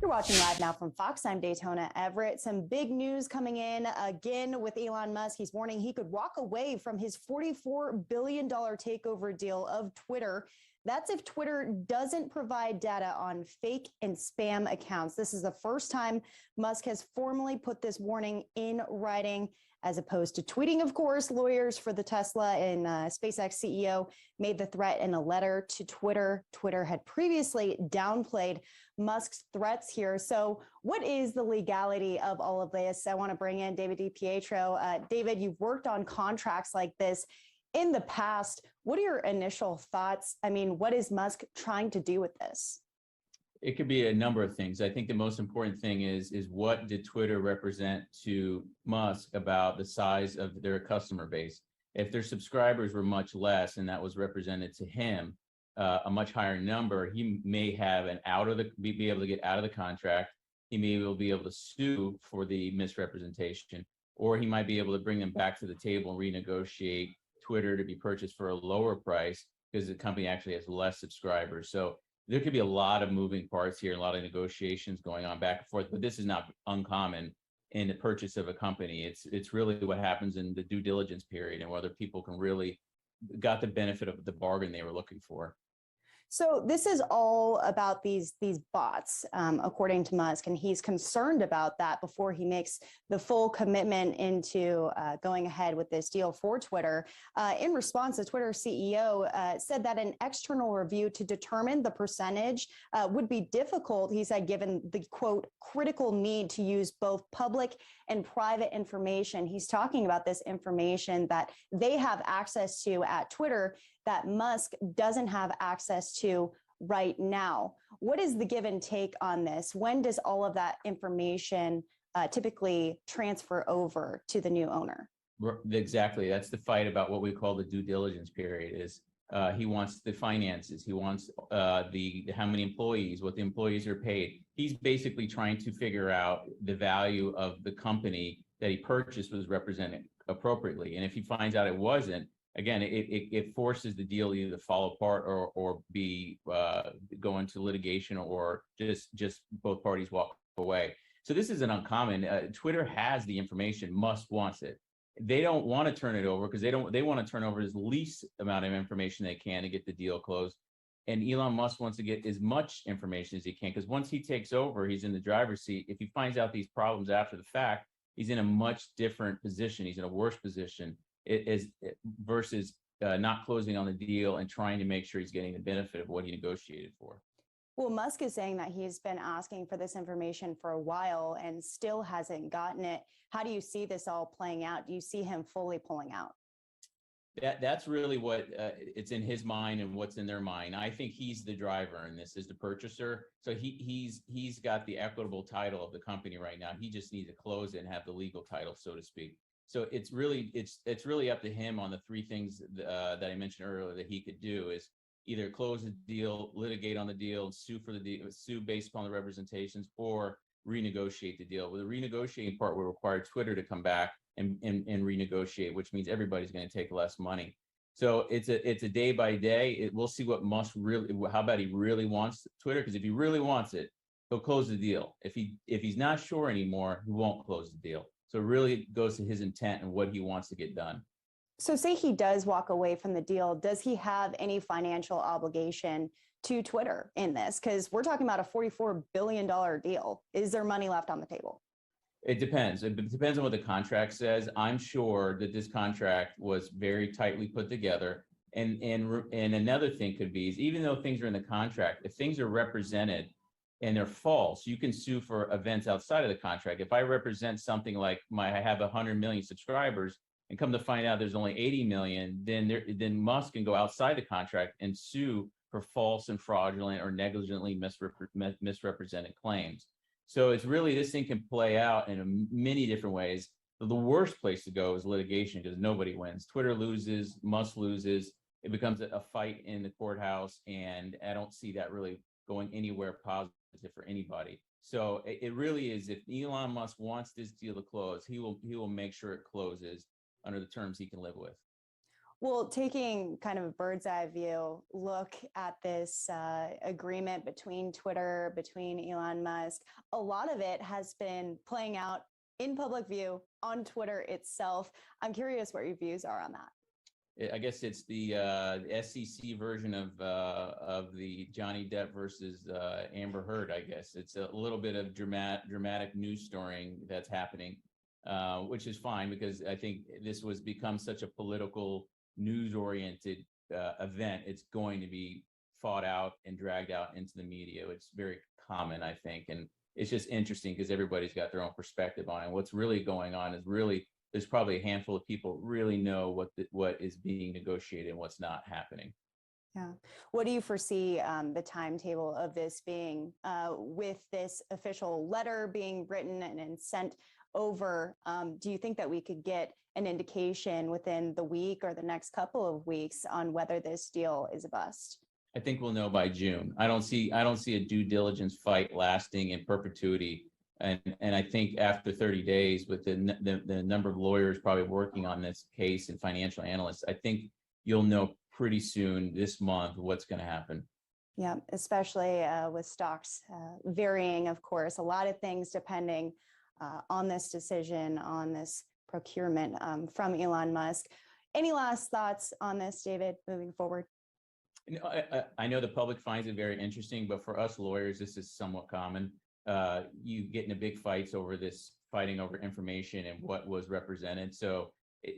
You're watching Live Now from Fox. I'm Daytona Everett. Some big news coming in again with Elon Musk. He's warning he could walk away from his $44 billion takeover deal of Twitter. That's if Twitter doesn't provide data on fake and spam accounts. This is the first time Musk has formally put this warning in writing, as opposed to tweeting, of course. Lawyers for the Tesla and SpaceX CEO made the threat in a letter to Twitter. Twitter had previously downplayed Musk's threats here. So what is the legality of all of this? I want to bring in David DiPietro. David, you've worked on contracts like this in the past. What are your initial thoughts? I mean, what is Musk trying to do with this? It could be a number of things. I think the most important thing is what did Twitter represent to Musk about the size of their customer base? If their subscribers were much less and that was represented to him, a much higher number, he may have be able to get out of the contract. He may be able to sue for the misrepresentation, or he might be able to bring them back to the table and renegotiate Twitter to be purchased for a lower price because the company actually has less subscribers. So there could be a lot of moving parts here, a lot of negotiations going on back and forth, but this is not uncommon in the purchase of a company. It's really what happens in the due diligence period and whether people can really got the benefit of the bargain they were looking for. So this is all about these bots, according to Musk, and he's concerned about that before he makes the full commitment into going ahead with this deal for Twitter. In response, the Twitter CEO said that an external review to determine the percentage would be difficult, he said, given the, quote, critical need to use both public and private information. He's talking about this information that they have access to at Twitter that Musk doesn't have access to right now. What is the give and take on this? When does all of that information typically transfer over to the new owner? Exactly. That's the fight about what we call the due diligence period. Is he wants the finances, he wants the how many employees, what the employees are paid. He's basically trying to figure out the value of the company that he purchased was represented appropriately. And if he finds out it wasn't, again, it forces the deal either to fall apart or be go into litigation or just both parties walk away. So this isn't uncommon. Twitter has the information. Musk wants it. They don't want to turn it over because they want to turn over as least amount of information they can to get the deal closed. And Elon Musk wants to get as much information as he can because once he takes over, he's in the driver's seat. If he finds out these problems after the fact, he's in a much different position. He's in a worse position. Versus not closing on the deal and trying to make sure he's getting the benefit of what he negotiated for. Well, Musk is saying that he's been asking for this information for a while and still hasn't gotten it. How do you see this all playing out? Do you see him fully pulling out? That's really what it's in his mind and what's in their mind. I think he's the driver and this is the purchaser. So he's got the equitable title of the company right now. He just needs to close it and have the legal title, so to speak. So it's really up to him on the three things that I mentioned earlier that he could do is either close the deal, litigate on the deal, sue for the deal, sue based upon the representations, or renegotiate the deal. Well, the renegotiating part will require Twitter to come back and renegotiate, which means everybody's going to take less money. So it's a day by day. We'll see what Musk really, how bad he really wants Twitter, because if he really wants it, he'll close the deal. If he's not sure anymore, he won't close the deal. So it really goes to his intent and what he wants to get done. So say he does walk away from the deal, does he have any financial obligation to Twitter in this? Because we're talking about a $44 billion deal. Is there money left on the table? It depends. It depends on what the contract says. I'm sure that this contract was very tightly put together. And another thing could be is even though things are in the contract, if things are represented and they're false, you can sue for events outside of the contract. If I represent something like I have 100 million subscribers and come to find out there's only 80 million, then Musk can go outside the contract and sue for false and fraudulent or negligently misrepresented claims. So it's really, this thing can play out in many different ways. The worst place to go is litigation because nobody wins. Twitter loses, Musk loses. It becomes a fight in the courthouse, and I don't see that really going anywhere positive for anybody. So it really is, if Elon Musk wants this deal to close, he will make sure it closes under the terms he can live with. Well, taking kind of a bird's eye view look at this agreement between Twitter, between Elon Musk, a lot of it has been playing out in public view on Twitter itself. I'm curious what your views are on that. I guess it's the SEC version of the Johnny Depp versus Amber Heard. I guess it's a little bit of dramatic news storying that's happening, which is fine because I think this was become such a political news-oriented event. It's going to be fought out and dragged out into the media. It's very common, I think, and it's just interesting because everybody's got their own perspective on it. What's really going on is really there's probably a handful of people really know what is being negotiated and what's not happening. Yeah. What do you foresee the timetable of this being with this official letter being written and sent over? Do you think that we could get an indication within the week or the next couple of weeks on whether this deal is a bust? I think we'll know by June. I don't see a due diligence fight lasting in perpetuity. And I think after 30 days, with the number of lawyers probably working on this case and financial analysts, I think you'll know pretty soon this month what's going to happen. Yeah, especially with stocks varying, of course, a lot of things depending on this decision, on this procurement from Elon Musk. Any last thoughts on this, David, moving forward? You know, I know the public finds it very interesting, but for us lawyers, this is somewhat common. You get into big fights over this, fighting over information and what was represented. So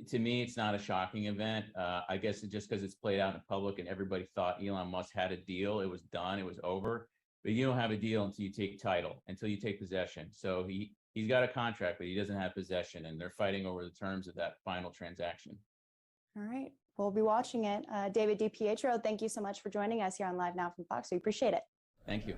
to me, it's not a shocking event. I guess it's just because it's played out in public and everybody thought Elon Musk had a deal. It was done. It was over. But you don't have a deal until you take title, until you take possession. So he's got a contract, but he doesn't have possession, and they're fighting over the terms of that final transaction. All right. We'll be watching it. David DiPietro, thank you so much for joining us here on Live Now from Fox. We appreciate it. Thank you.